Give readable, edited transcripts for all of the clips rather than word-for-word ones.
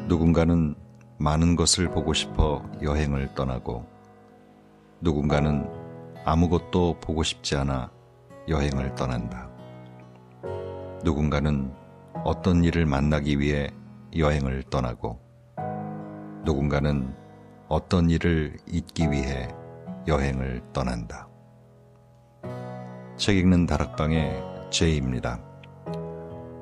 누군가는 많은 것을 보고 싶어 여행을 떠나고 누군가는 아무것도 보고 싶지 않아 여행을 떠난다. 누군가는 어떤 일을 만나기 위해 여행을 떠나고 누군가는 어떤 일을 잊기 위해 여행을 떠난다. 책 읽는 다락방의 제이입니다.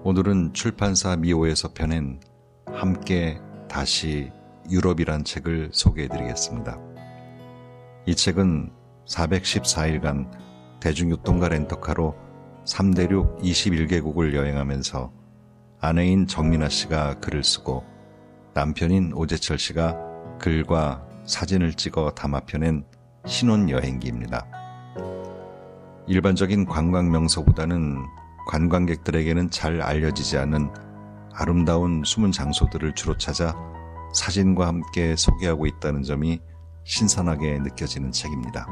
오늘은 출판사 미오에서 펴낸 함께 다시 유럽이란 책을 소개해드리겠습니다. 이 책은 414일간 대중교통과 렌터카로 3대륙 21개국을 여행하면서 아내인 정민아 씨가 글을 쓰고 남편인 오재철 씨가 글과 사진을 찍어 담아 펴낸 신혼여행기입니다. 일반적인 관광 명소보다는 관광객들에게는 잘 알려지지 않은 아름다운 숨은 장소들을 주로 찾아 사진과 함께 소개하고 있다는 점이 신선하게 느껴지는 책입니다.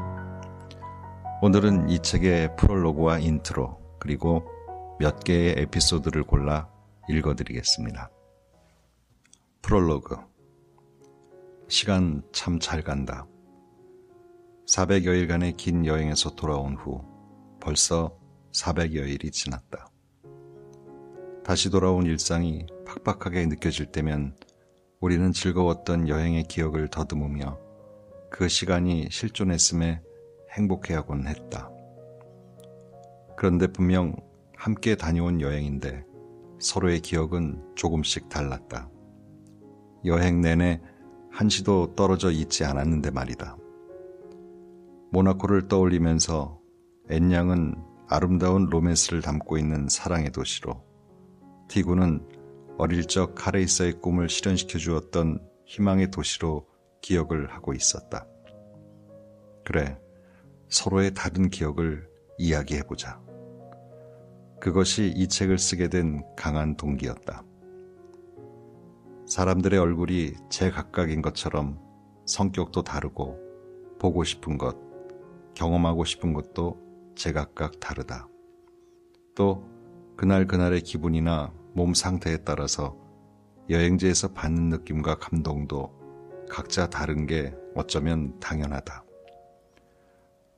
오늘은 이 책의 프롤로그와 인트로 그리고 몇 개의 에피소드를 골라 읽어드리겠습니다. 프롤로그. 시간 참 잘 간다. 400여일간의 긴 여행에서 돌아온 후 벌써 400여일이 지났다. 다시 돌아온 일상이 팍팍하게 느껴질 때면 우리는 즐거웠던 여행의 기억을 더듬으며 그 시간이 실존했음에 행복해하곤 했다. 그런데 분명 함께 다녀온 여행인데 서로의 기억은 조금씩 달랐다. 여행 내내 한시도 떨어져 있지 않았는데 말이다. 모나코를 떠올리면서 앤양은 아름다운 로맨스를 담고 있는 사랑의 도시로, 티구는 어릴 적 카레이서의 꿈을 실현시켜 주었던 희망의 도시로 기억을 하고 있었다. 그래, 서로의 다른 기억을 이야기해보자. 그것이 이 책을 쓰게 된 강한 동기였다. 사람들의 얼굴이 제각각인 것처럼 성격도 다르고 보고 싶은 것, 경험하고 싶은 것도 제각각 다르다. 또 그날그날의 기분이나 몸 상태에 따라서 여행지에서 받는 느낌과 감동도 각자 다른 게 어쩌면 당연하다.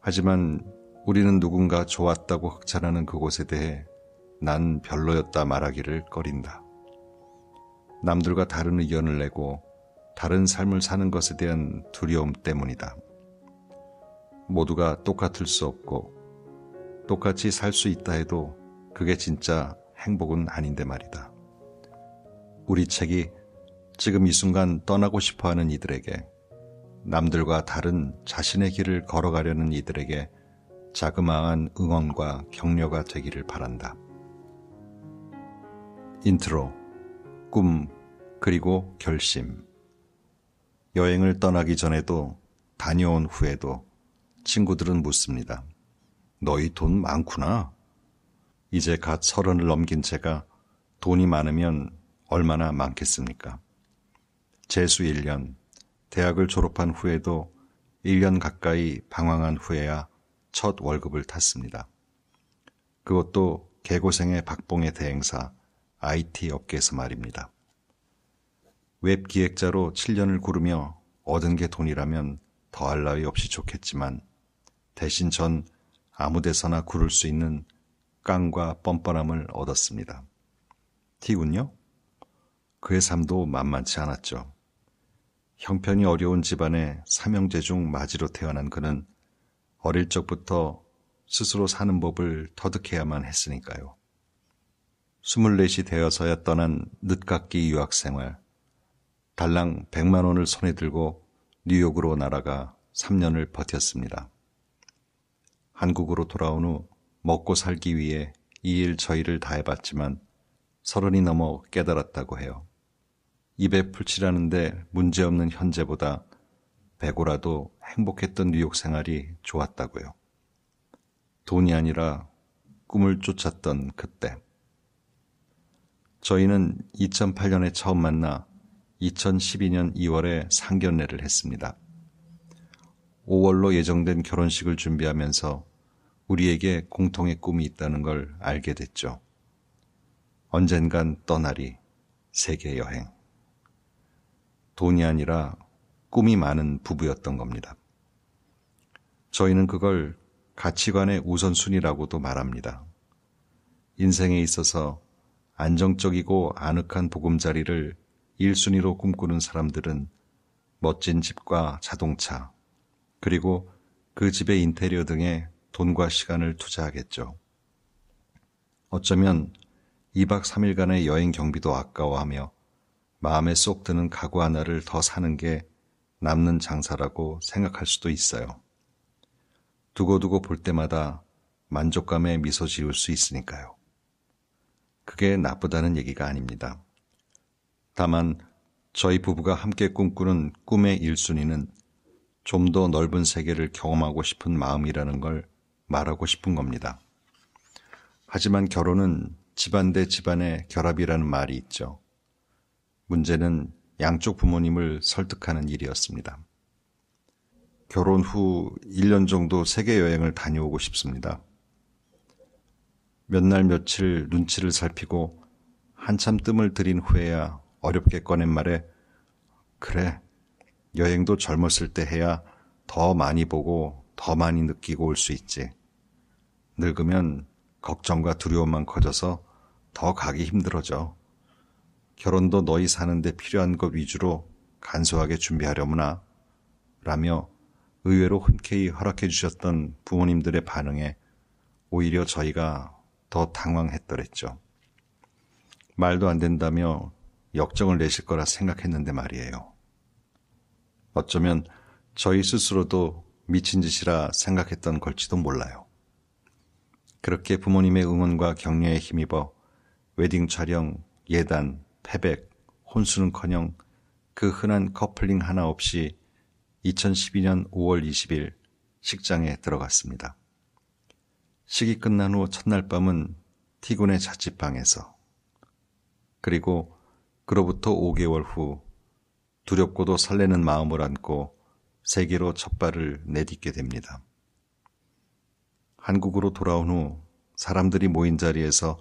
하지만 우리는 누군가 좋았다고 흑찬하는 그곳에 대해 난 별로였다 말하기를 꺼린다. 남들과 다른 의견을 내고 다른 삶을 사는 것에 대한 두려움 때문이다. 모두가 똑같을 수 없고 똑같이 살 수 있다 해도 그게 진짜 행복은 아닌데 말이다. 우리 책이 지금 이 순간 떠나고 싶어하는 이들에게, 남들과 다른 자신의 길을 걸어가려는 이들에게 자그마한 응원과 격려가 되기를 바란다. 인트로, 꿈, 그리고 결심. 여행을 떠나기 전에도 다녀온 후에도 친구들은 묻습니다. 너희 돈 많구나. 이제 갓 30을 넘긴 제가 돈이 많으면 얼마나 많겠습니까? 재수 1년, 대학을 졸업한 후에도 1년 가까이 방황한 후에야 첫 월급을 탔습니다. 그것도 개고생의 박봉의 대행사 IT 업계에서 말입니다. 웹 기획자로 7년을 구르며 얻은 게 돈이라면 더할 나위 없이 좋겠지만 대신 전 아무 데서나 구를 수 있는 깡과 뻔뻔함을 얻었습니다. 티군요? 그의 삶도 만만치 않았죠. 형편이 어려운 집안의 삼형제 중 마지로 태어난 그는 어릴 적부터 스스로 사는 법을 터득해야만 했으니까요. 24이 되어서야 떠난 늦깎이 유학생활, 달랑 100만 원을 손에 들고 뉴욕으로 날아가 3년을 버텼습니다. 한국으로 돌아온 후 먹고 살기 위해 이 일 저 일을 다 해봤지만 30이 넘어 깨달았다고 해요. 입에 풀칠하는데 문제없는 현재보다 배고라도 행복했던 뉴욕 생활이 좋았다고요. 돈이 아니라 꿈을 쫓았던 그때. 저희는 2008년에 처음 만나 2012년 2월에 상견례를 했습니다. 5월로 예정된 결혼식을 준비하면서 우리에게 공통의 꿈이 있다는 걸 알게 됐죠. 언젠간 떠나리 세계 여행. 돈이 아니라 꿈이 많은 부부였던 겁니다. 저희는 그걸 가치관의 우선순위라고도 말합니다. 인생에 있어서 안정적이고 아늑한 보금자리를 1순위로 꿈꾸는 사람들은 멋진 집과 자동차, 그리고 그 집의 인테리어 등에 돈과 시간을 투자하겠죠. 어쩌면 2박 3일간의 여행 경비도 아까워하며 마음에 쏙 드는 가구 하나를 더 사는 게 남는 장사라고 생각할 수도 있어요. 두고두고 볼 때마다 만족감에 미소 지을 수 있으니까요. 그게 나쁘다는 얘기가 아닙니다. 다만 저희 부부가 함께 꿈꾸는 꿈의 1순위는 좀 더 넓은 세계를 경험하고 싶은 마음이라는 걸 말하고 싶은 겁니다. 하지만 결혼은 집안 대 집안의 결합이라는 말이 있죠. 문제는 양쪽 부모님을 설득하는 일이었습니다. 결혼 후 1년 정도 세계 여행을 다녀오고 싶습니다. 몇 날 며칠 눈치를 살피고 한참 뜸을 들인 후에야 어렵게 꺼낸 말에 그래, 여행도 젊었을 때 해야 더 많이 보고 더 많이 느끼고 올 수 있지. 늙으면 걱정과 두려움만 커져서 더 가기 힘들어져. 결혼도 너희 사는데 필요한 것 위주로 간소하게 준비하려무나 라며 의외로 흔쾌히 허락해 주셨던 부모님들의 반응에 오히려 저희가 더 당황했더랬죠. 말도 안 된다며 역정을 내실 거라 생각했는데 말이에요. 어쩌면 저희 스스로도 미친 짓이라 생각했던 걸지도 몰라요. 그렇게 부모님의 응원과 격려에 힘입어 웨딩 촬영, 예단, 패백, 혼수는커녕 그 흔한 커플링 하나 없이 2012년 5월 20일 식장에 들어갔습니다. 식이 끝난 후 첫날 밤은 티군의 자취방에서, 그리고 그로부터 5개월 후 두렵고도 설레는 마음을 안고 세계로 첫 발을 내딛게 됩니다. 한국으로 돌아온 후 사람들이 모인 자리에서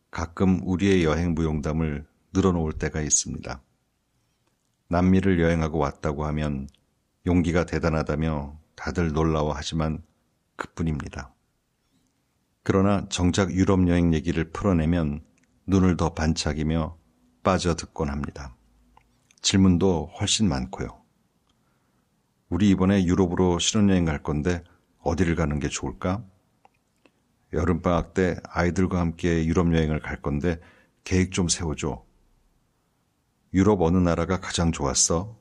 가끔 우리의 여행 무용담을 늘어놓을 때가 있습니다. 남미를 여행하고 왔다고 하면 용기가 대단하다며 다들 놀라워하지만 그뿐입니다. 그러나 정작 유럽 여행 얘기를 풀어내면 눈을 더 반짝이며 빠져듣곤 합니다. 질문도 훨씬 많고요. 우리 이번에 유럽으로 신혼여행 갈 건데 어디를 가는 게 좋을까? 여름방학 때 아이들과 함께 유럽 여행을 갈 건데 계획 좀 세워줘. 유럽 어느 나라가 가장 좋았어?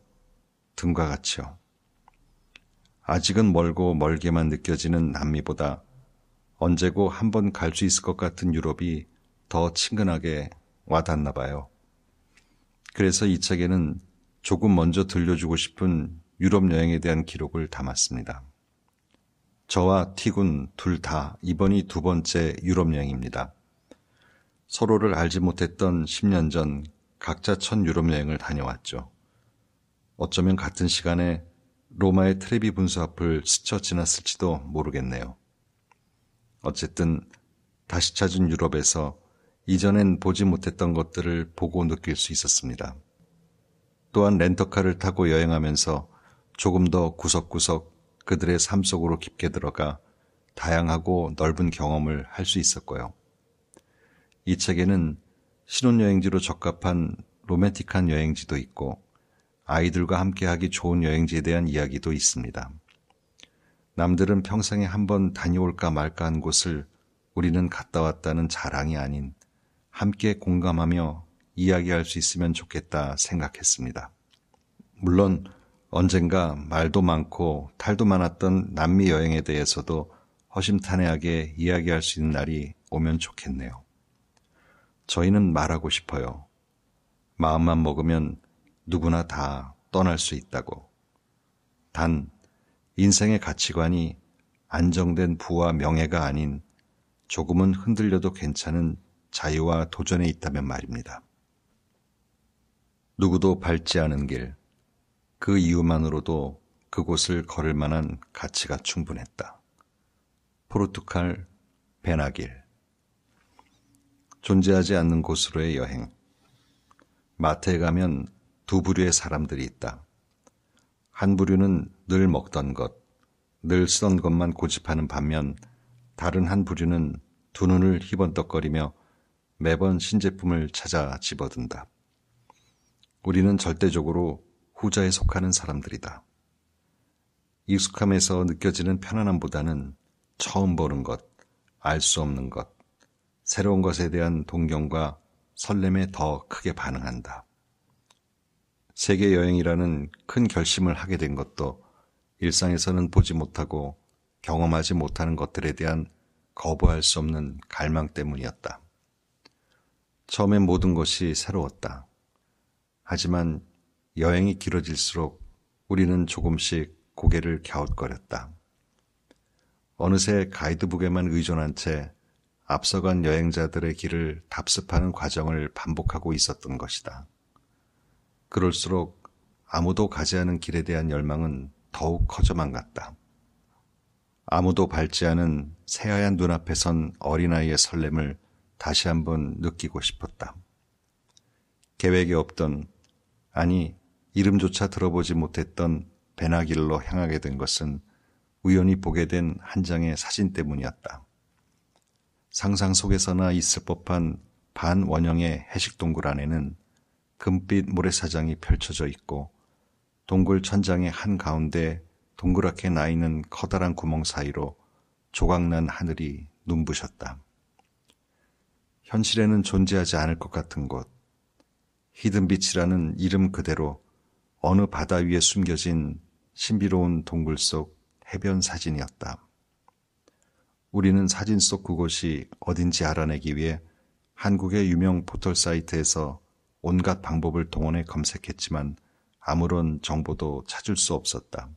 등과 같이요. 아직은 멀고 멀게만 느껴지는 남미보다 언제고 한번 갈 수 있을 것 같은 유럽이 더 친근하게 와닿나 봐요. 그래서 이 책에는 조금 먼저 들려주고 싶은 유럽 여행에 대한 기록을 담았습니다. 저와 티군 둘 다 이번이 2번째 유럽 여행입니다. 서로를 알지 못했던 10년 전 각자 첫 유럽 여행을 다녀왔죠. 어쩌면 같은 시간에 로마의 트레비 분수 앞을 스쳐 지났을지도 모르겠네요. 어쨌든 다시 찾은 유럽에서 이전엔 보지 못했던 것들을 보고 느낄 수 있었습니다. 또한 렌터카를 타고 여행하면서 조금 더 구석구석 그들의 삶 속으로 깊게 들어가 다양하고 넓은 경험을 할 수 있었고요. 이 책에는 신혼여행지로 적합한 로맨틱한 여행지도 있고 아이들과 함께하기 좋은 여행지에 대한 이야기도 있습니다. 남들은 평생에 한번 다녀올까 말까 한 곳을 우리는 갔다 왔다는 자랑이 아닌 함께 공감하며 이야기할 수 있으면 좋겠다 생각했습니다. 물론 언젠가 말도 많고 탈도 많았던 남미 여행에 대해서도 허심탄회하게 이야기할 수 있는 날이 오면 좋겠네요. 저희는 말하고 싶어요. 마음만 먹으면 누구나 다 떠날 수 있다고. 단 인생의 가치관이 안정된 부와 명예가 아닌 조금은 흔들려도 괜찮은 자유와 도전에 있다면 말입니다. 누구도 밟지 않은 길, 그 이유만으로도 그곳을 걸을 만한 가치가 충분했다. 포르투갈 베나길. 존재하지 않는 곳으로의 여행. 마트에 가면 두 부류의 사람들이 있다. 한 부류는 늘 먹던 것, 늘 쓰던 것만 고집하는 반면 다른 한 부류는 두 눈을 희번떡거리며 매번 신제품을 찾아 집어든다. 우리는 절대적으로 후자에 속하는 사람들이다. 익숙함에서 느껴지는 편안함보다는 처음 보는 것, 알 수 없는 것, 새로운 것에 대한 동경과 설렘에 더 크게 반응한다. 세계 여행이라는 큰 결심을 하게 된 것도 일상에서는 보지 못하고 경험하지 못하는 것들에 대한 거부할 수 없는 갈망 때문이었다. 처음엔 모든 것이 새로웠다. 하지만 여행이 길어질수록 우리는 조금씩 고개를 갸웃거렸다. 어느새 가이드북에만 의존한 채 앞서간 여행자들의 길을 답습하는 과정을 반복하고 있었던 것이다. 그럴수록 아무도 가지 않은 길에 대한 열망은 더욱 커져만 갔다. 아무도 밟지 않은 새하얀 눈앞에 선 어린아이의 설렘을 다시 한번 느끼고 싶었다. 계획이 없던, 아니 이름조차 들어보지 못했던 베나길로 향하게 된 것은 우연히 보게 된 한 장의 사진 때문이었다. 상상 속에서나 있을 법한 반원형의 해식 동굴 안에는 금빛 모래사장이 펼쳐져 있고 동굴 천장의 한가운데 동그랗게 나 있는 커다란 구멍 사이로 조각난 하늘이 눈부셨다. 현실에는 존재하지 않을 것 같은 곳, 히든비치라는 이름 그대로 어느 바다 위에 숨겨진 신비로운 동굴 속 해변 사진이었다. 우리는 사진 속 그곳이 어딘지 알아내기 위해 한국의 유명 포털 사이트에서 온갖 방법을 동원해 검색했지만 아무런 정보도 찾을 수 없었다.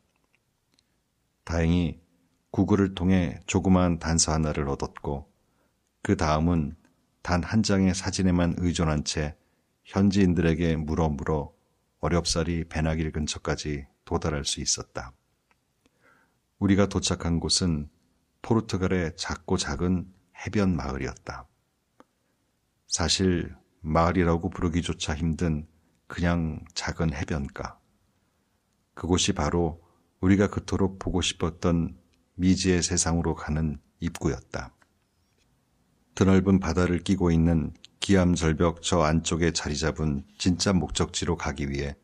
다행히 구글을 통해 조그마한 단서 하나를 얻었고 그 다음은 단 한 장의 사진에만 의존한 채 현지인들에게 물어 어렵사리 베나길 근처까지 도달할 수 있었다. 우리가 도착한 곳은 포르투갈의 작고 작은 해변 마을이었다. 사실 마을이라고 부르기조차 힘든 그냥 작은 해변가. 그곳이 바로 우리가 그토록 보고 싶었던 미지의 세상으로 가는 입구였다. 드넓은 바다를 끼고 있는 기암절벽 저 안쪽에 자리 잡은 진짜 목적지로 가기 위해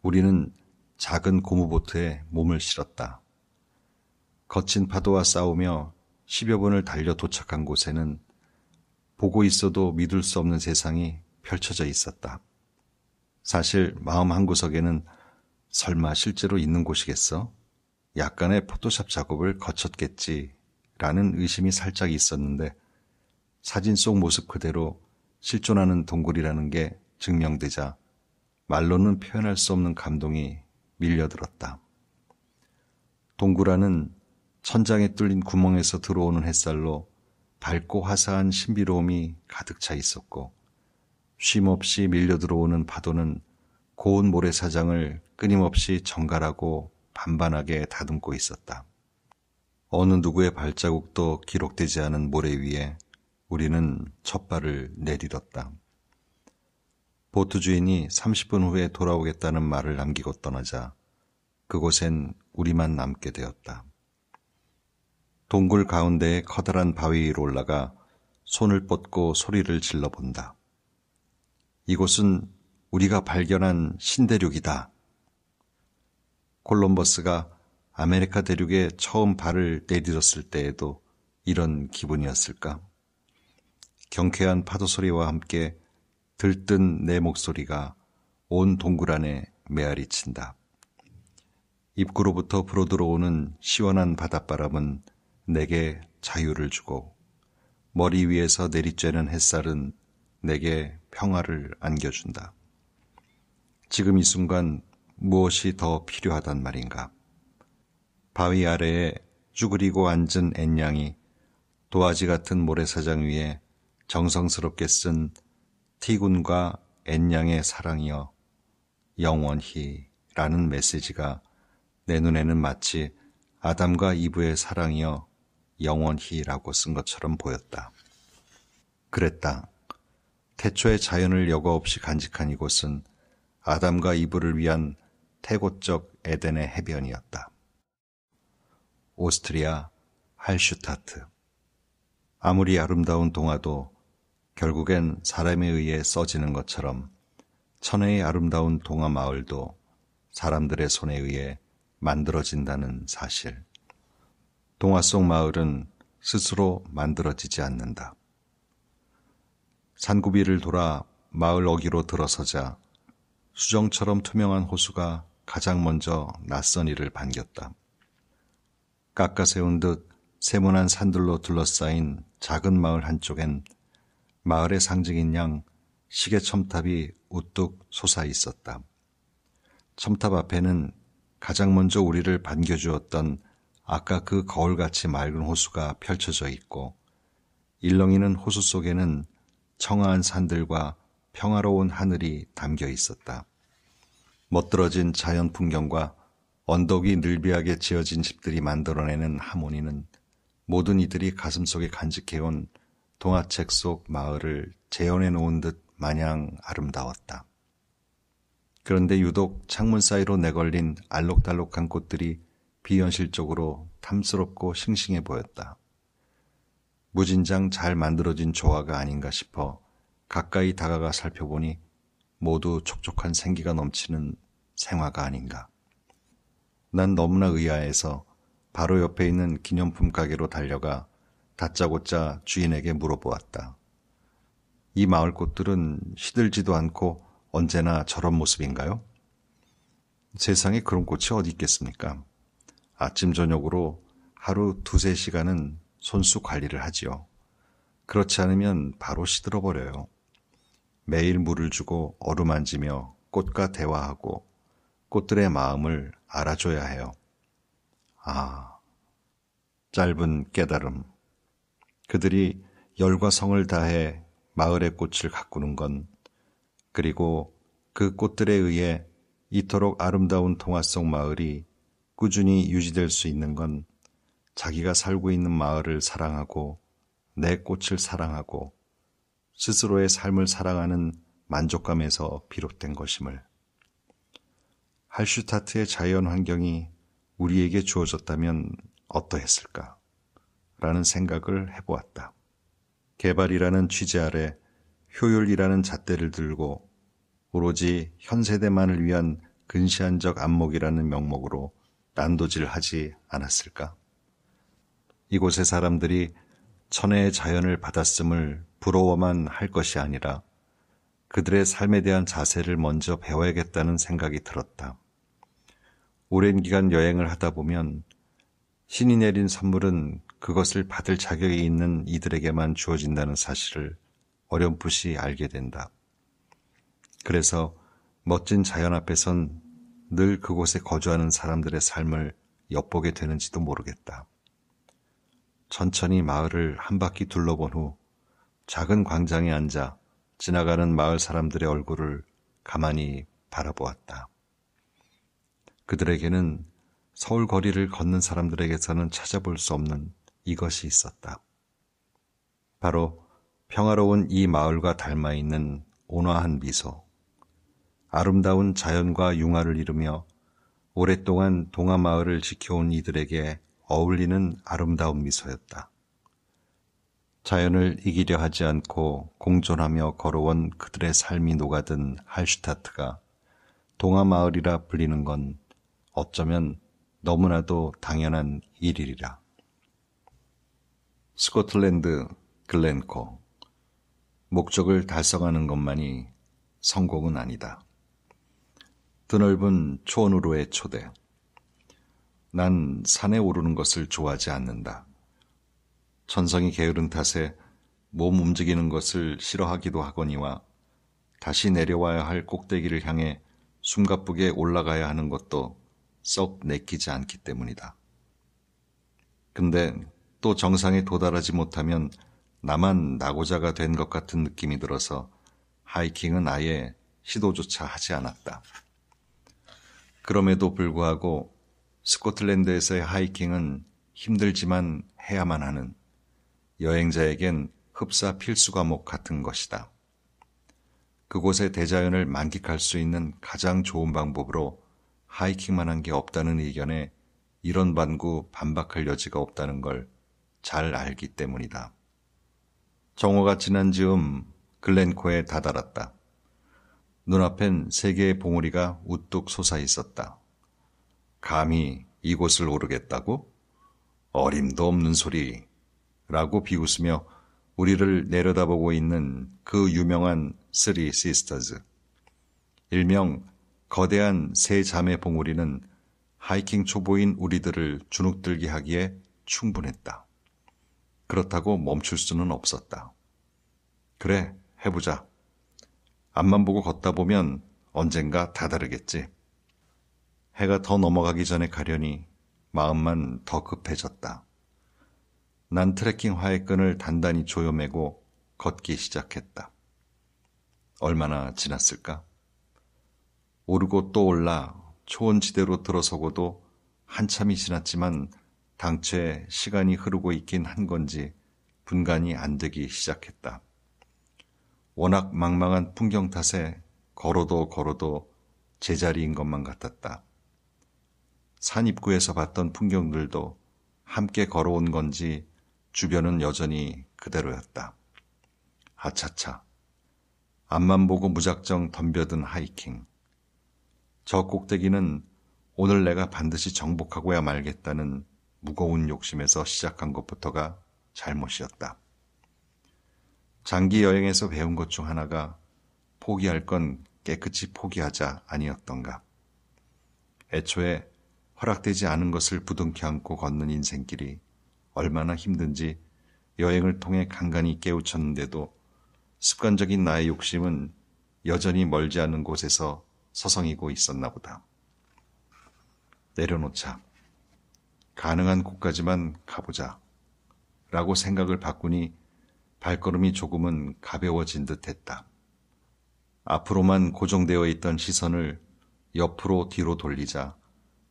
우리는 작은 고무보트에 몸을 실었다. 거친 파도와 싸우며 10여 분을 달려 도착한 곳에는 보고 있어도 믿을 수 없는 세상이 펼쳐져 있었다. 사실 마음 한구석에는 설마 실제로 있는 곳이겠어? 약간의 포토샵 작업을 거쳤겠지라는 의심이 살짝 있었는데 사진 속 모습 그대로 실존하는 동굴이라는 게 증명되자 말로는 표현할 수 없는 감동이 밀려들었다. 동굴 안은 천장에 뚫린 구멍에서 들어오는 햇살로 밝고 화사한 신비로움이 가득 차 있었고 쉼없이 밀려 들어오는 파도는 고운 모래사장을 끊임없이 정갈하고 반반하게 다듬고 있었다. 어느 누구의 발자국도 기록되지 않은 모래 위에 우리는 첫 발을 내딛었다. 보트 주인이 30분 후에 돌아오겠다는 말을 남기고 떠나자 그곳엔 우리만 남게 되었다. 동굴 가운데의 커다란 바위 위로 올라가 손을 뻗고 소리를 질러본다. 이곳은 우리가 발견한 신대륙이다. 콜럼버스가 아메리카 대륙에 처음 발을 내딛었을 때에도 이런 기분이었을까? 경쾌한 파도 소리와 함께 들뜬 내 목소리가 온 동굴 안에 메아리친다. 입구로부터 불어들어오는 시원한 바닷바람은 내게 자유를 주고 머리 위에서 내리쬐는 햇살은 내게 평화를 안겨준다. 지금 이 순간 무엇이 더 필요하단 말인가? 바위 아래에 쭈그리고 앉은 앤양이 도화지 같은 모래사장 위에 정성스럽게 쓴 티군과 앤양의 사랑이여 영원히 라는 메시지가 내 눈에는 마치 아담과 이브의 사랑이여 영원히라고 쓴 것처럼 보였다. 그랬다. 태초의 자연을 여과 없이 간직한 이곳은 아담과 이브를 위한 태고적 에덴의 해변이었다. 오스트리아 할슈타트. 아무리 아름다운 동화도 결국엔 사람에 의해 써지는 것처럼 천혜의 아름다운 동화 마을도 사람들의 손에 의해 만들어진다는 사실. 동화 속 마을은 스스로 만들어지지 않는다. 산구비를 돌아 마을 어귀로 들어서자 수정처럼 투명한 호수가 가장 먼저 낯선 이를 반겼다. 깎아세운 듯 세모난 산들로 둘러싸인 작은 마을 한쪽엔 마을의 상징인 양 시계 첨탑이 우뚝 솟아 있었다. 첨탑 앞에는 가장 먼저 우리를 반겨주었던 아까 그 거울같이 맑은 호수가 펼쳐져 있고, 일렁이는 호수 속에는 청아한 산들과 평화로운 하늘이 담겨 있었다. 멋들어진 자연 풍경과 언덕이 늘비하게 지어진 집들이 만들어내는 하모니는 모든 이들이 가슴속에 간직해온 동화책 속 마을을 재현해 놓은 듯 마냥 아름다웠다. 그런데 유독 창문 사이로 내걸린 알록달록한 꽃들이 비현실적으로 탐스럽고 싱싱해 보였다. 무진장 잘 만들어진 조화가 아닌가 싶어 가까이 다가가 살펴보니 모두 촉촉한 생기가 넘치는 생화가 아닌가. 난 너무나 의아해서 바로 옆에 있는 기념품 가게로 달려가 다짜고짜 주인에게 물어보았다. 이 마을 꽃들은 시들지도 않고 언제나 저런 모습인가요? 세상에 그런 꽃이 어디 있겠습니까? 아침 저녁으로 하루 2-3시간은 손수 관리를 하지요. 그렇지 않으면 바로 시들어버려요. 매일 물을 주고 어루만지며 꽃과 대화하고 꽃들의 마음을 알아줘야 해요. 아, 짧은 깨달음. 그들이 열과 성을 다해 마을의 꽃을 가꾸는 건, 그리고 그 꽃들에 의해 이토록 아름다운 동화 속 마을이 꾸준히 유지될 수 있는 건 자기가 살고 있는 마을을 사랑하고 내 꽃을 사랑하고 스스로의 삶을 사랑하는 만족감에서 비롯된 것임을. 할슈타트의 자연 환경이 우리에게 주어졌다면 어떠했을까? 라는 생각을 해보았다. 개발이라는 취재 아래 효율이라는 잣대를 들고 오로지 현 세대만을 위한 근시안적 안목이라는 명목으로 난도질하지 않았을까? 이곳의 사람들이 천혜의 자연을 받았음을 부러워만 할 것이 아니라 그들의 삶에 대한 자세를 먼저 배워야겠다는 생각이 들었다. 오랜 기간 여행을 하다 보면 신이 내린 선물은 그것을 받을 자격이 있는 이들에게만 주어진다는 사실을 어렴풋이 알게 된다. 그래서 멋진 자연 앞에선 늘 그곳에 거주하는 사람들의 삶을 엿보게 되는지도 모르겠다. 천천히 마을을 한 바퀴 둘러본 후 작은 광장에 앉아 지나가는 마을 사람들의 얼굴을 가만히 바라보았다. 그들에게는 서울 거리를 걷는 사람들에게서는 찾아볼 수 없는 이것이 있었다. 바로 평화로운 이 마을과 닮아있는 온화한 미소. 아름다운 자연과 융화를 이루며 오랫동안 동화마을을 지켜온 이들에게 어울리는 아름다운 미소였다. 자연을 이기려 하지 않고 공존하며 걸어온 그들의 삶이 녹아든 할슈타트가 동화마을이라 불리는 건 어쩌면 너무나도 당연한 일이리라. 스코틀랜드 글렌코. 목적을 달성하는 것만이 성공은 아니다. 드넓은 초원으로의 초대. 난 산에 오르는 것을 좋아하지 않는다. 천성이 게으른 탓에 몸 움직이는 것을 싫어하기도 하거니와 다시 내려와야 할 꼭대기를 향해 숨가쁘게 올라가야 하는 것도 썩 내키지 않기 때문이다. 근데 또 정상에 도달하지 못하면 나만 낙오자가 된 것 같은 느낌이 들어서 하이킹은 아예 시도조차 하지 않았다. 그럼에도 불구하고 스코틀랜드에서의 하이킹은 힘들지만 해야만 하는, 여행자에겐 흡사 필수 과목 같은 것이다. 그곳의 대자연을 만끽할 수 있는 가장 좋은 방법으로 하이킹만 한 게 없다는 의견에 이런 반구 반박할 여지가 없다는 걸 잘 알기 때문이다. 정오가 지난 즈음 글렌코에 다다랐다. 눈앞엔 세 개의 봉우리가 우뚝 솟아 있었다. 감히 이곳을 오르겠다고? 어림도 없는 소리. 라고 비웃으며 우리를 내려다보고 있는 그 유명한 쓰리 시스터즈. 일명 거대한 세 자매 봉우리는 하이킹 초보인 우리들을 주눅들게 하기에 충분했다. 그렇다고 멈출 수는 없었다. 그래, 해보자. 앞만 보고 걷다 보면 언젠가 다다르겠지. 해가 더 넘어가기 전에 가려니 마음만 더 급해졌다. 난 트레킹 화해끈을 단단히 조여매고 걷기 시작했다. 얼마나 지났을까? 오르고 또 올라 초원지대로 들어서고도 한참이 지났지만 당최 시간이 흐르고 있긴 한 건지 분간이 안 되기 시작했다. 워낙 망망한 풍경 탓에 걸어도 제자리인 것만 같았다. 산 입구에서 봤던 풍경들도 함께 걸어온 건지 주변은 여전히 그대로였다. 아차차. 앞만 보고 무작정 덤벼든 하이킹. 저 꼭대기는 오늘 내가 반드시 정복하고야 말겠다는 무거운 욕심에서 시작한 것부터가 잘못이었다. 장기 여행에서 배운 것 중 하나가 포기할 건 깨끗이 포기하자 아니었던가. 애초에 허락되지 않은 것을 부둥켜 안고 걷는 인생길이 얼마나 힘든지 여행을 통해 간간히 깨우쳤는데도 습관적인 나의 욕심은 여전히 멀지 않은 곳에서 서성이고 있었나 보다. 내려놓자. 가능한 곳까지만 가보자. 라고 생각을 바꾸니 발걸음이 조금은 가벼워진 듯 했다. 앞으로만 고정되어 있던 시선을 옆으로 뒤로 돌리자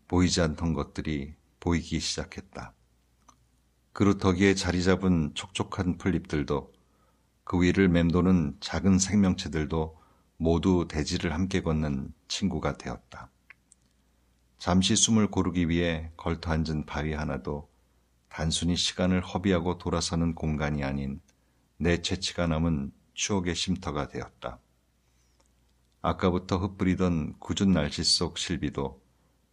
보이지 않던 것들이 보이기 시작했다. 그루터기에 자리 잡은 촉촉한 풀잎들도 그 위를 맴도는 작은 생명체들도 모두 대지를 함께 걷는 친구가 되었다. 잠시 숨을 고르기 위해 걸터앉은 바위 하나도 단순히 시간을 허비하고 돌아서는 공간이 아닌 내 채취가 남은 추억의 쉼터가 되었다. 아까부터 흩뿌리던 궂은 날씨 속 실비도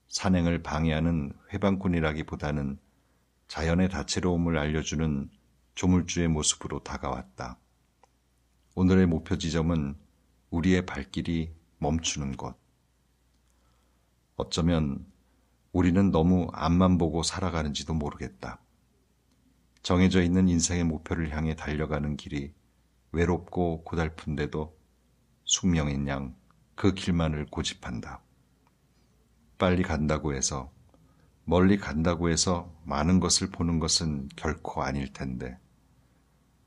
산행을 방해하는 회방꾼이라기보다는 자연의 다채로움을 알려주는 조물주의 모습으로 다가왔다. 오늘의 목표 지점은 우리의 발길이 멈추는 곳. 어쩌면 우리는 너무 앞만 보고 살아가는지도 모르겠다. 정해져 있는 인생의 목표를 향해 달려가는 길이 외롭고 고달픈데도 숙명인 양 그 길만을 고집한다. 빨리 간다고 해서, 멀리 간다고 해서 많은 것을 보는 것은 결코 아닐 텐데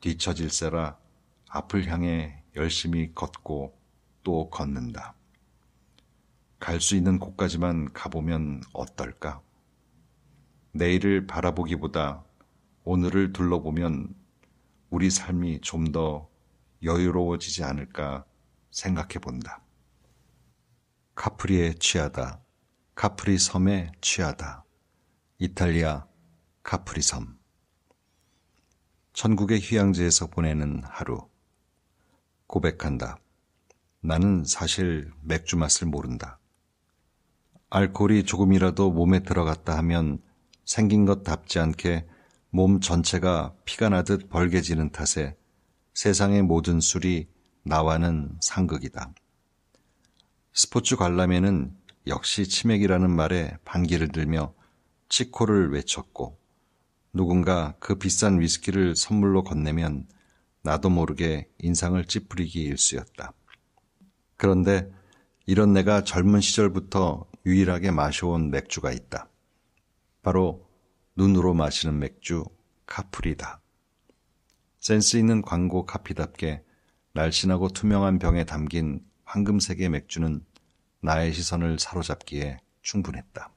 뒤처질세라 앞을 향해 열심히 걷고 또 걷는다. 갈 수 있는 곳까지만 가보면 어떨까? 내일을 바라보기보다 오늘을 둘러보면 우리 삶이 좀 더 여유로워지지 않을까 생각해 본다. 카프리에 취하다. 카프리 섬에 취하다. 이탈리아 카프리 섬. 천국의 휴양지에서 보내는 하루. 고백한다. 나는 사실 맥주 맛을 모른다. 알코올이 조금이라도 몸에 들어갔다 하면 생긴 것답지 않게 몸 전체가 피가 나듯 벌게지는 탓에 세상의 모든 술이 나와는 상극이다. 스포츠 관람에는 역시 치맥이라는 말에 반기를 들며 치코를 외쳤고 누군가 그 비싼 위스키를 선물로 건네면 나도 모르게 인상을 찌푸리기 일쑤였다. 그런데 이런 내가 젊은 시절부터 유일하게 마셔온 맥주가 있다. 바로 눈으로 마시는 맥주 카프리다. 센스 있는 광고 카피답게 날씬하고 투명한 병에 담긴 황금색의 맥주는 나의 시선을 사로잡기에 충분했다.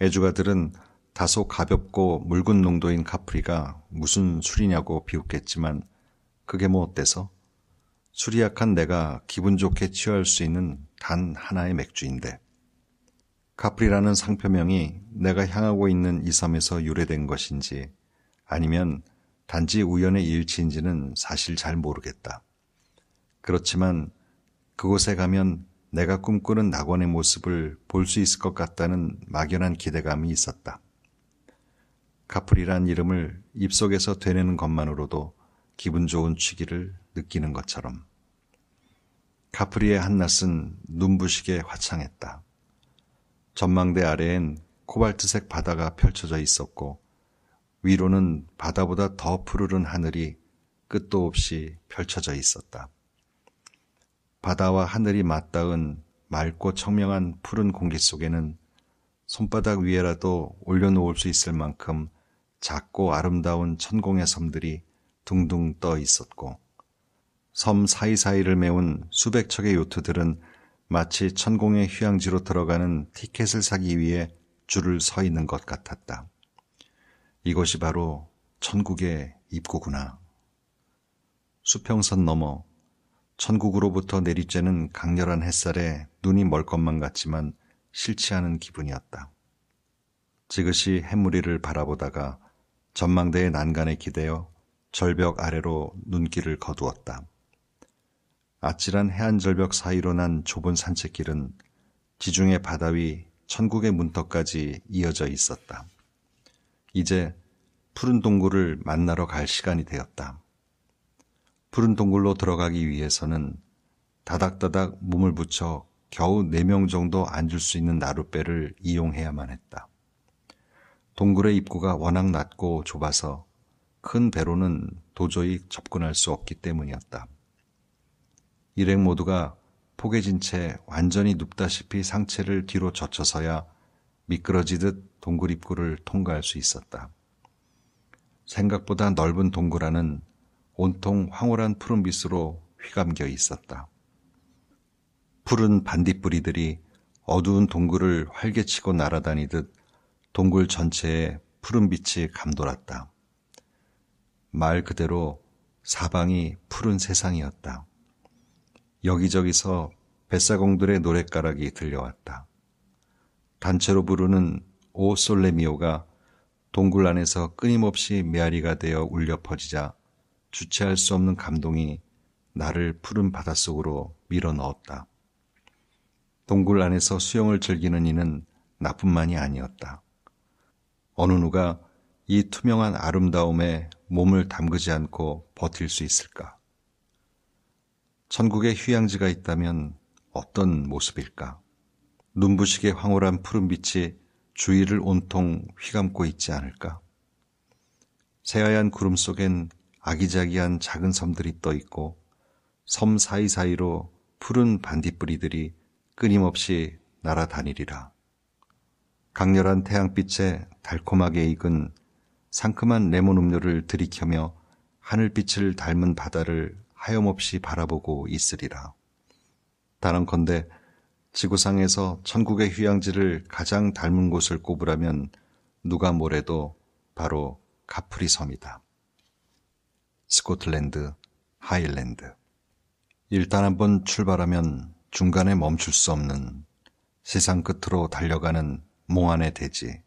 애주가들은 다소 가볍고 묽은 농도인 카프리가 무슨 술이냐고 비웃겠지만 그게 뭐 어때서? 술이 약한 내가 기분 좋게 취할 수 있는 단 하나의 맥주인데, 카프리라는 상표명이 내가 향하고 있는 이 섬에서 유래된 것인지 아니면 단지 우연의 일치인지는 사실 잘 모르겠다. 그렇지만 그곳에 가면 내가 꿈꾸는 낙원의 모습을 볼 수 있을 것 같다는 막연한 기대감이 있었다. 카프리란 이름을 입속에서 되뇌는 것만으로도 기분 좋은 취기를 느끼는 것처럼. 카프리의 한낮은 눈부시게 화창했다. 전망대 아래엔 코발트색 바다가 펼쳐져 있었고 위로는 바다보다 더 푸르른 하늘이 끝도 없이 펼쳐져 있었다. 바다와 하늘이 맞닿은 맑고 청명한 푸른 공기 속에는 손바닥 위에라도 올려놓을 수 있을 만큼 작고 아름다운 천공의 섬들이 둥둥 떠 있었고 섬 사이사이를 메운 수백 척의 요트들은 마치 천공의 휴양지로 들어가는 티켓을 사기 위해 줄을 서 있는 것 같았다. 이것이 바로 천국의 입구구나. 수평선 너머 천국으로부터 내리쬐는 강렬한 햇살에 눈이 멀 것만 같지만 싫지 않은 기분이었다. 지그시 햇무리를 바라보다가 전망대의 난간에 기대어 절벽 아래로 눈길을 거두었다. 아찔한 해안절벽 사이로 난 좁은 산책길은 지중해 바다 위 천국의 문턱까지 이어져 있었다. 이제 푸른 동굴을 만나러 갈 시간이 되었다. 푸른 동굴로 들어가기 위해서는 다닥다닥 몸을 붙여 겨우 4명 정도 앉을 수 있는 나룻배를 이용해야만 했다. 동굴의 입구가 워낙 낮고 좁아서 큰 배로는 도저히 접근할 수 없기 때문이었다. 일행 모두가 포개진 채 완전히 눕다시피 상체를 뒤로 젖혀서야 미끄러지듯 동굴 입구를 통과할 수 있었다. 생각보다 넓은 동굴 안은 온통 황홀한 푸른빛으로 휘감겨 있었다. 푸른 반딧불이들이 어두운 동굴을 활개치고 날아다니듯 동굴 전체에 푸른빛이 감돌았다. 말 그대로 사방이 푸른 세상이었다. 여기저기서 뱃사공들의 노랫가락이 들려왔다. 단체로 부르는 오 솔레미오가 동굴 안에서 끊임없이 메아리가 되어 울려 퍼지자 주체할 수 없는 감동이 나를 푸른 바닷속으로 밀어넣었다. 동굴 안에서 수영을 즐기는 이는 나뿐만이 아니었다. 어느 누가 이 투명한 아름다움에 몸을 담그지 않고 버틸 수 있을까? 천국에 휴양지가 있다면 어떤 모습일까? 눈부시게 황홀한 푸른빛이 주위를 온통 휘감고 있지 않을까? 새하얀 구름 속엔 아기자기한 작은 섬들이 떠 있고 섬 사이사이로 푸른 반딧불이들이 끊임없이 날아다니리라. 강렬한 태양빛에 달콤하게 익은 상큼한 레몬 음료를 들이켜며 하늘빛을 닮은 바다를 하염없이 바라보고 있으리라. 단언컨대 지구상에서 천국의 휴양지를 가장 닮은 곳을 꼽으라면 누가 뭐래도 바로 카프리 섬이다. 스코틀랜드, 하일랜드. 일단 한번 출발하면 중간에 멈출 수 없는 세상 끝으로 달려가는 몽환의 대지.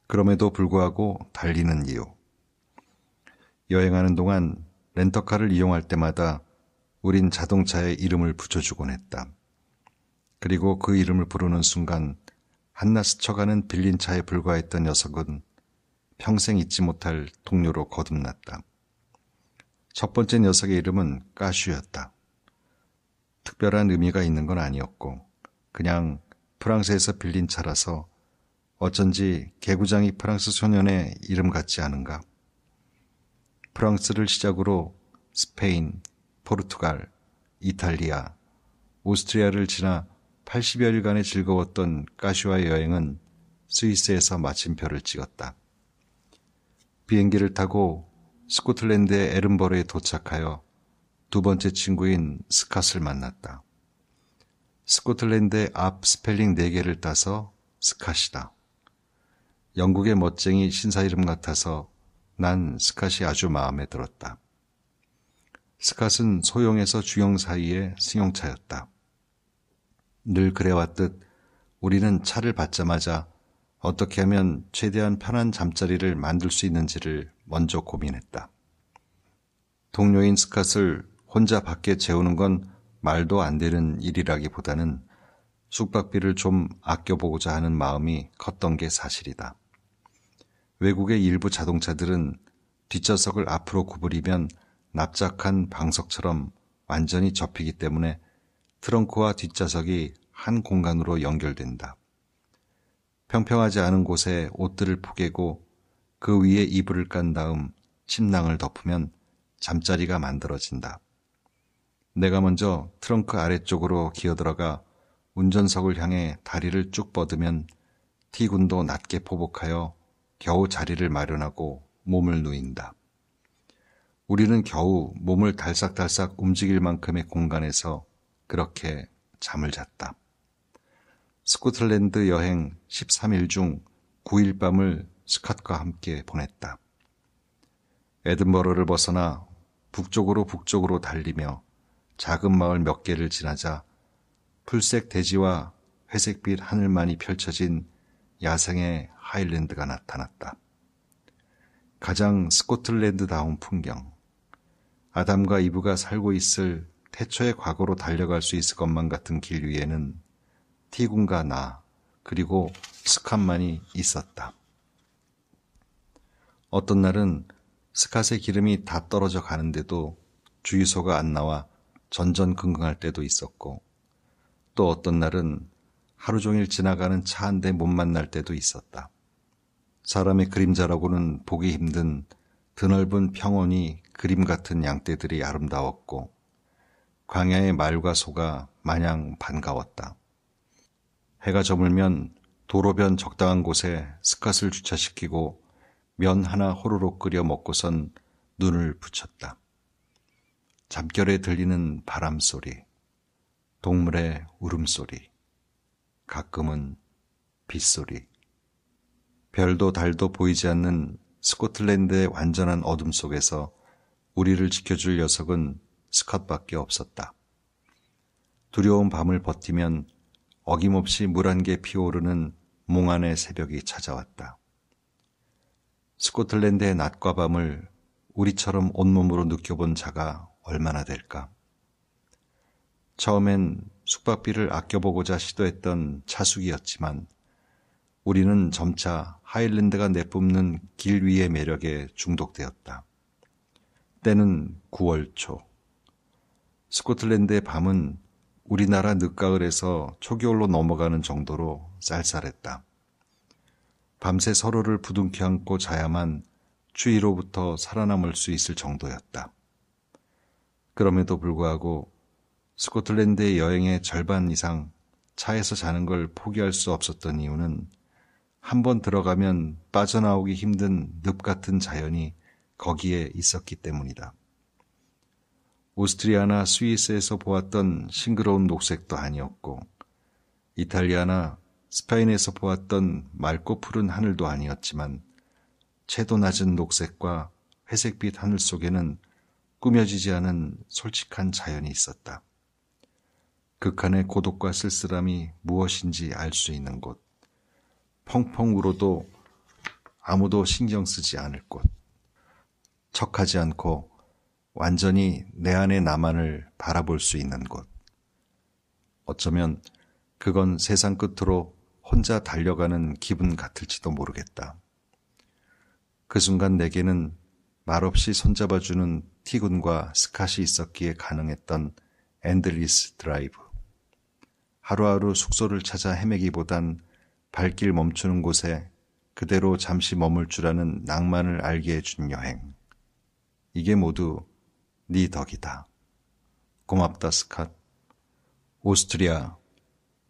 그럼에도 불구하고 달리는 이유. 여행하는 동안 렌터카를 이용할 때마다 우린 자동차에 이름을 붙여주곤 했다. 그리고 그 이름을 부르는 순간 한낱 스쳐가는 빌린 차에 불과했던 녀석은 평생 잊지 못할 동료로 거듭났다. 첫 번째 녀석의 이름은 까슈였다. 특별한 의미가 있는 건 아니었고 그냥 프랑스에서 빌린 차라서 어쩐지 개구장이 프랑스 소년의 이름 같지 않은가. 프랑스를 시작으로 스페인, 포르투갈, 이탈리아, 오스트리아를 지나 80여일간의 즐거웠던 까슈와의 여행은 스위스에서 마침표를 찍었다. 비행기를 타고 스코틀랜드의 에른버러에 도착하여 두 번째 친구인 스캇을 만났다. 스코틀랜드의 앞 스펠링 4개를 따서 스캇이다. 영국의 멋쟁이 신사 이름 같아서 난 스캇이 아주 마음에 들었다. 스캇은 소형에서 중형 사이의 승용차였다. 늘 그래왔듯 우리는 차를 받자마자 어떻게 하면 최대한 편한 잠자리를 만들 수 있는지를 먼저 고민했다. 동료인 스캇을 혼자 밖에 재우는 건 말도 안 되는 일이라기보다는 숙박비를 좀 아껴보고자 하는 마음이 컸던 게 사실이다. 외국의 일부 자동차들은 뒷좌석을 앞으로 구부리면 납작한 방석처럼 완전히 접히기 때문에 트렁크와 뒷좌석이 한 공간으로 연결된다. 평평하지 않은 곳에 옷들을 포개고 그 위에 이불을 깐 다음 침낭을 덮으면 잠자리가 만들어진다. 내가 먼저 트렁크 아래쪽으로 기어들어가 운전석을 향해 다리를 쭉 뻗으면 T군도 낮게 포복하여 겨우 자리를 마련하고 몸을 누인다. 우리는 겨우 몸을 달싹달싹 움직일 만큼의 공간에서 그렇게 잠을 잤다. 스코틀랜드 여행 13일 중 9일 밤을 스캇과 함께 보냈다. 에든버러를 벗어나 북쪽으로 달리며 작은 마을 몇 개를 지나자 풀색 대지와 회색빛 하늘만이 펼쳐진 야생의 하일랜드가 나타났다. 가장 스코틀랜드다운 풍경. 아담과 이브가 살고 있을 태초의 과거로 달려갈 수 있을 것만 같은 길 위에는 T군과 나 그리고 스캇만이 있었다. 어떤 날은 스캇의 기름이 다 떨어져 가는데도 주유소가 안 나와 전전긍긍할 때도 있었고 또 어떤 날은 하루 종일 지나가는 차 한 대 못 만날 때도 있었다. 사람의 그림자라고는 보기 힘든 드넓은 평원이 그림 같은 양떼들이 아름다웠고 광야의 말과 소가 마냥 반가웠다. 해가 저물면 도로변 적당한 곳에 스캇을 주차시키고 면 하나 호로록 끓여 먹고선 눈을 붙였다. 잠결에 들리는 바람소리, 동물의 울음소리, 가끔은 빗소리. 별도 달도 보이지 않는 스코틀랜드의 완전한 어둠 속에서 우리를 지켜줄 녀석은 스캇밖에 없었다. 두려운 밤을 버티면 어김없이 물 한 개 피어오르는 몽환의 새벽이 찾아왔다. 스코틀랜드의 낮과 밤을 우리처럼 온몸으로 느껴본 자가 얼마나 될까? 처음엔 숙박비를 아껴보고자 시도했던 차숙이었지만 우리는 점차 하일랜드가 내뿜는 길 위의 매력에 중독되었다. 때는 9월 초. 스코틀랜드의 밤은 우리나라 늦가을에서 초겨울로 넘어가는 정도로 쌀쌀했다. 밤새 서로를 부둥켜 안고 자야만 추위로부터 살아남을 수 있을 정도였다. 그럼에도 불구하고 스코틀랜드의 여행의 절반 이상 차에서 자는 걸 포기할 수 없었던 이유는 한번 들어가면 빠져나오기 힘든 늪 같은 자연이 거기에 있었기 때문이다. 오스트리아나 스위스에서 보았던 싱그러운 녹색도 아니었고 이탈리아나 스페인에서 보았던 맑고 푸른 하늘도 아니었지만 채도 낮은 녹색과 회색빛 하늘 속에는 꾸며지지 않은 솔직한 자연이 있었다. 극한의 고독과 쓸쓸함이 무엇인지 알 수 있는 곳, 펑펑 울어도 아무도 신경 쓰지 않을 곳, 척하지 않고 완전히 내 안의 나만을 바라볼 수 있는 곳. 어쩌면 그건 세상 끝으로 혼자 달려가는 기분 같을지도 모르겠다. 그 순간 내게는 말없이 손잡아주는 T군과 스캇이 있었기에 가능했던 엔들리스 드라이브. 하루하루 숙소를 찾아 헤매기보단 발길 멈추는 곳에 그대로 잠시 머물 줄 아는 낭만을 알게 해준 여행. 이게 모두 네 덕이다. 고맙다 스캇. 오스트리아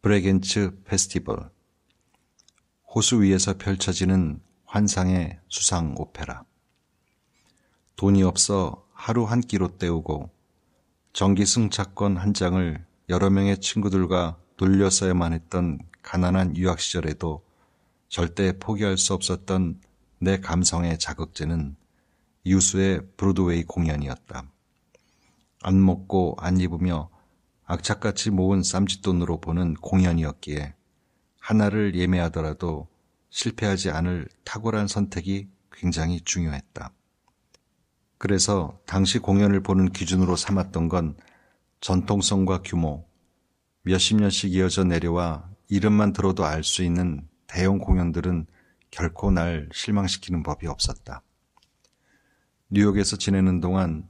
브레겐츠 페스티벌. 호수 위에서 펼쳐지는 환상의 수상 오페라. 돈이 없어 하루 한 끼로 때우고 정기 승차권 한 장을 여러 명의 친구들과 돌렸어야만 했던 가난한 유학 시절에도 절대 포기할 수 없었던 내 감성의 자극제는 유수의 브로드웨이 공연이었다. 안 먹고 안 입으며 악착같이 모은 쌈짓돈으로 보는 공연이었기에 하나를 예매하더라도 실패하지 않을 탁월한 선택이 굉장히 중요했다. 그래서 당시 공연을 보는 기준으로 삼았던 건 전통성과 규모, 몇십 년씩 이어져 내려와 이름만 들어도 알 수 있는 대형 공연들은 결코 날 실망시키는 법이 없었다. 뉴욕에서 지내는 동안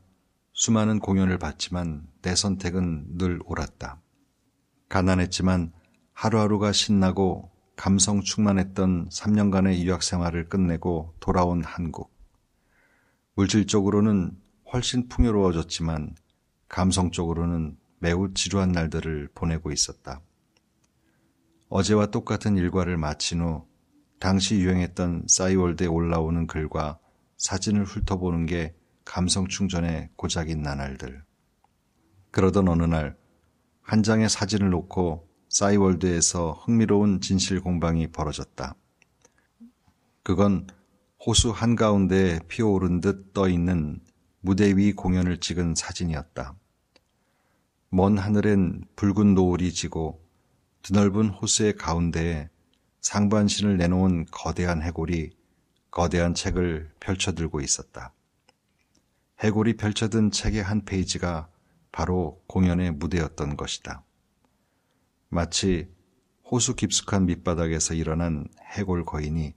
수많은 공연을 봤지만 내 선택은 늘 옳았다. 가난했지만 하루하루가 신나고 감성 충만했던 3년간의 유학 생활을 끝내고 돌아온 한국. 물질적으로는 훨씬 풍요로워졌지만 감성적으로는 매우 지루한 날들을 보내고 있었다. 어제와 똑같은 일과를 마친 후 당시 유행했던 싸이월드에 올라오는 글과 사진을 훑어보는 게 감성 충전의 고작인 나날들. 그러던 어느 날 한 장의 사진을 놓고 싸이월드에서 흥미로운 진실 공방이 벌어졌다. 그건 호수 한가운데에 피어오른 듯 떠있는 무대 위 공연을 찍은 사진이었다. 먼 하늘엔 붉은 노을이 지고 드넓은 호수의 가운데에 상반신을 내놓은 거대한 해골이 거대한 책을 펼쳐들고 있었다. 해골이 펼쳐든 책의 한 페이지가 바로 공연의 무대였던 것이다. 마치 호수 깊숙한 밑바닥에서 일어난 해골 거인이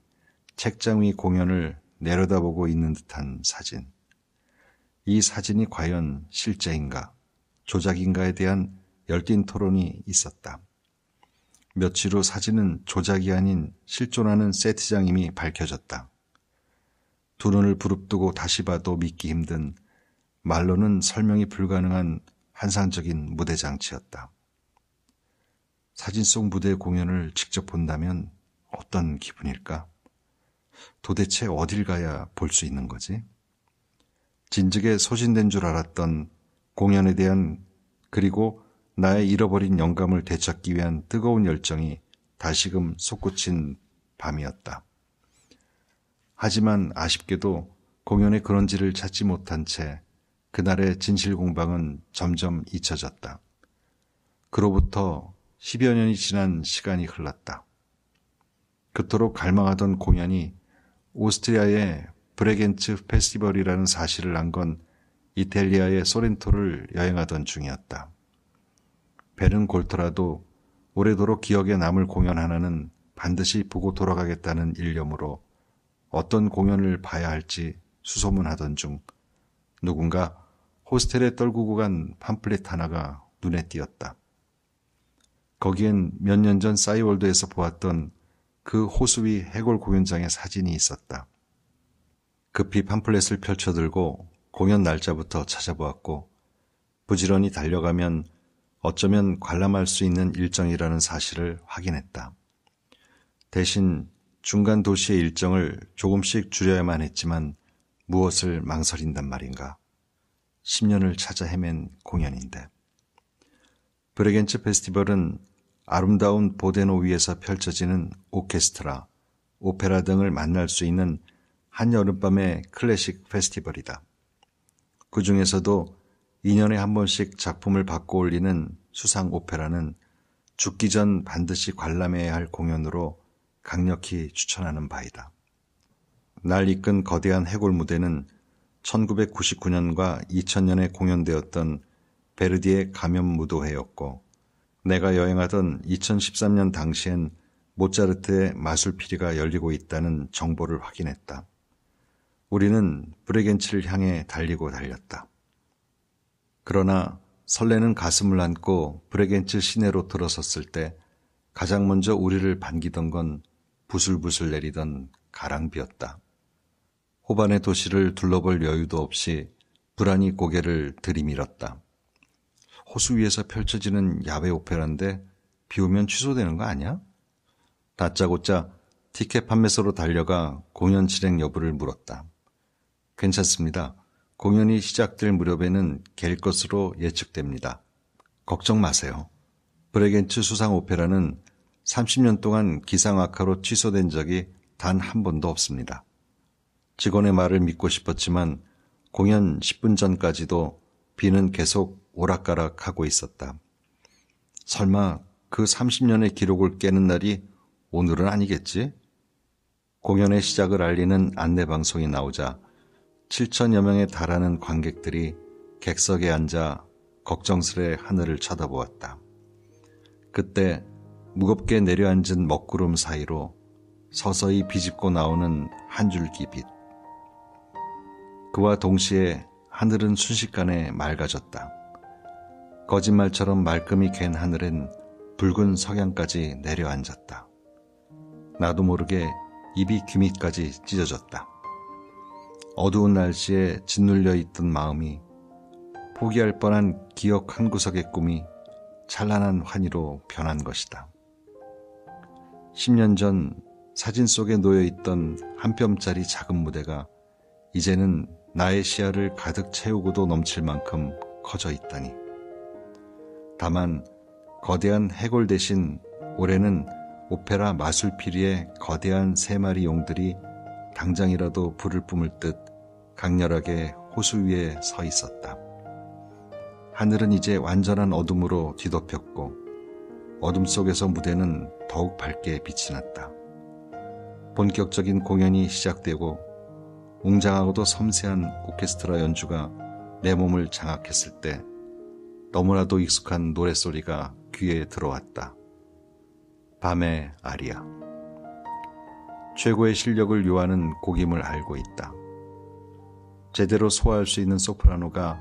책장 위 공연을 내려다보고 있는 듯한 사진. 이 사진이 과연 실제인가, 조작인가에 대한 열띤 토론이 있었다. 며칠 후 사진은 조작이 아닌 실존하는 세트장임이 밝혀졌다. 두 눈을 부릅뜨고 다시 봐도 믿기 힘든, 말로는 설명이 불가능한 환상적인 무대 장치였다. 사진 속 무대 공연을 직접 본다면 어떤 기분일까? 도대체 어딜 가야 볼 수 있는 거지? 진즉에 소진된 줄 알았던 공연에 대한, 그리고 나의 잃어버린 영감을 되찾기 위한 뜨거운 열정이 다시금 솟구친 밤이었다. 하지만 아쉽게도 공연의 그런지를 찾지 못한 채 그날의 진실 공방은 점점 잊혀졌다. 그로부터 10여 년이 지난 시간이 흘렀다. 그토록 갈망하던 공연이 오스트리아의 브레겐츠 페스티벌이라는 사실을 안 건 이탈리아의 소렌토를 여행하던 중이었다. 배는 골더라도 오래도록 기억에 남을 공연 하나는 반드시 보고 돌아가겠다는 일념으로 어떤 공연을 봐야 할지 수소문하던 중 누군가 호스텔에 떨구고 간 팜플렛 하나가 눈에 띄었다. 거기엔 몇 년 전 싸이월드에서 보았던 그 호수 위 해골 공연장의 사진이 있었다. 급히 팜플렛을 펼쳐들고 공연 날짜부터 찾아보았고 부지런히 달려가면 어쩌면 관람할 수 있는 일정이라는 사실을 확인했다. 대신 중간 도시의 일정을 조금씩 줄여야만 했지만 무엇을 망설인단 말인가. 10년을 찾아 헤맨 공연인데. 브레겐츠 페스티벌은 아름다운 보데노 위에서 펼쳐지는 오케스트라, 오페라 등을 만날 수 있는 한여름밤의 클래식 페스티벌이다. 그 중에서도 2년에 한 번씩 작품을 바꿔 올리는 수상 오페라는 죽기 전 반드시 관람해야 할 공연으로 강력히 추천하는 바이다. 날 이끈 거대한 해골 무대는 1999년과 2000년에 공연되었던 베르디의 가면무도회였고 내가 여행하던 2013년 당시엔 모차르트의 마술피리가 열리고 있다는 정보를 확인했다. 우리는 브레겐츠를 향해 달리고 달렸다. 그러나 설레는 가슴을 안고 브레겐츠 시내로 들어섰을 때 가장 먼저 우리를 반기던 건 부슬부슬 내리던 가랑비였다. 호반의 도시를 둘러볼 여유도 없이 불안히 고개를 들이밀었다. 호수 위에서 펼쳐지는 야외 오페라인데 비 오면 취소되는 거 아니야? 다짜고짜 티켓 판매소로 달려가 공연 진행 여부를 물었다. 괜찮습니다. 공연이 시작될 무렵에는 갤 것으로 예측됩니다. 걱정 마세요. 브레겐츠 수상 오페라는 30년 동안 기상악화로 취소된 적이 단 한 번도 없습니다. 직원의 말을 믿고 싶었지만 공연 10분 전까지도 비는 계속 오락가락하고 있었다. 설마 그 30년의 기록을 깨는 날이 오늘은 아니겠지? 공연의 시작을 알리는 안내방송이 나오자 7천여 명에 달하는 관객들이 객석에 앉아 걱정스레 하늘을 쳐다보았다. 그때 무겁게 내려앉은 먹구름 사이로 서서히 비집고 나오는 한 줄기 빛. 그와 동시에 하늘은 순식간에 맑아졌다. 거짓말처럼 말끔히 갠 하늘엔 붉은 석양까지 내려앉았다. 나도 모르게 입이 귀밑까지 찢어졌다. 어두운 날씨에 짓눌려 있던 마음이 포기할 뻔한 기억 한 구석의 꿈이 찬란한 환희로 변한 것이다. 10년 전 사진 속에 놓여있던 한 뼘짜리 작은 무대가 이제는 나의 시야를 가득 채우고도 넘칠 만큼 커져 있다니. 다만 거대한 해골 대신 올해는 오페라 마술피리의 거대한 3마리 용들이 당장이라도 불을 뿜을 듯 강렬하게 호수 위에 서 있었다. 하늘은 이제 완전한 어둠으로 뒤덮였고 어둠 속에서 무대는 더욱 밝게 빛이 났다. 본격적인 공연이 시작되고 웅장하고도 섬세한 오케스트라 연주가 내 몸을 장악했을 때 너무나도 익숙한 노랫소리가 귀에 들어왔다. 밤의 아리아. 최고의 실력을 요하는 곡임을 알고 있다. 제대로 소화할 수 있는 소프라노가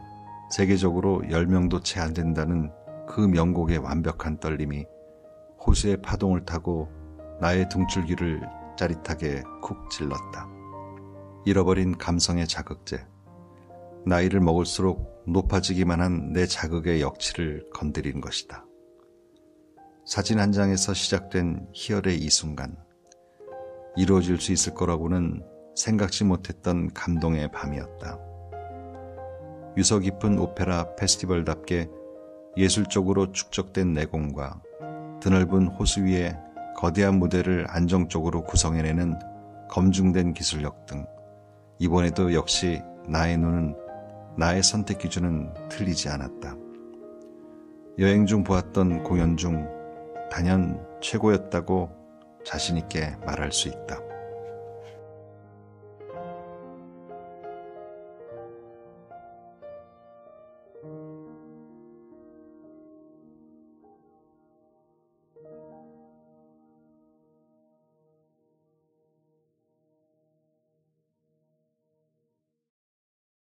세계적으로 10명도 채 안 된다는 그 명곡의 완벽한 떨림이 호수의 파동을 타고 나의 등줄기를 짜릿하게 쿡 찔렀다. 잃어버린 감성의 자극제, 나이를 먹을수록 높아지기만 한 내 자극의 역치를 건드린 것이다. 사진 한 장에서 시작된 희열의 이 순간, 이루어질 수 있을 거라고는 생각지 못했던 감동의 밤이었다. 유서 깊은 오페라 페스티벌답게 예술적으로 축적된 내공과 드넓은 호수 위에 거대한 무대를 안정적으로 구성해내는 검증된 기술력 등 이번에도 역시 나의 눈은, 나의 선택 기준은 틀리지 않았다. 여행 중 보았던 공연 중 단연 최고였다고 자신 있게 말할 수 있다.